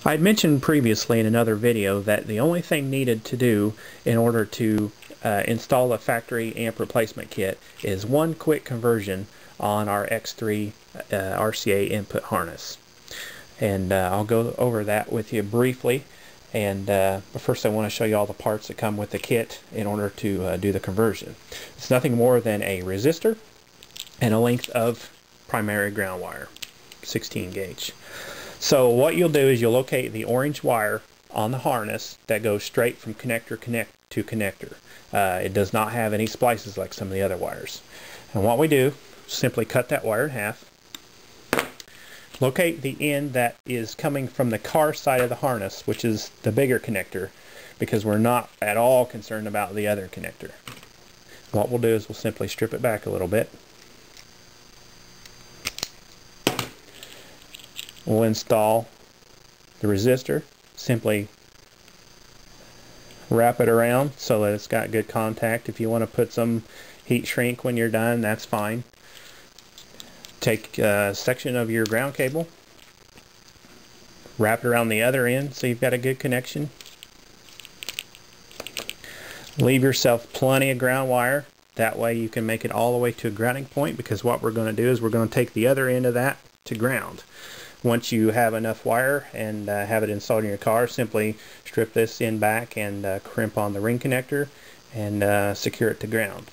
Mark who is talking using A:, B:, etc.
A: I had mentioned previously in another video that the only thing needed to do in order to install a factory amp replacement kit is one quick conversion on our X3 RCA input harness. And I'll go over that with you briefly. But first I want to show you all the parts that come with the kit in order to do the conversion. It's nothing more than a resistor and a length of primary ground wire, 16 gauge. So what you'll do is you'll locate the orange wire on the harness that goes straight from connector to connector. It does not have any splices like some of the other wires. And what we do, simply cut that wire in half. Locate the end that is coming from the car side of the harness, which is the bigger connector, because we're not at all concerned about the other connector. What we'll do is we'll simply strip it back a little bit. We'll install the resistor. Simply wrap it around so that it's got good contact. If you want to put some heat shrink when you're done, that's fine. Take a section of your ground cable, wrap it around the other end so you've got a good connection. Leave yourself plenty of ground wire. That way you can make it all the way to a grounding point, because what we're going to do is we're going to take the other end of that to ground. Once you have enough wire and have it installed in your car, simply strip this end back and crimp on the ring connector and secure it to ground.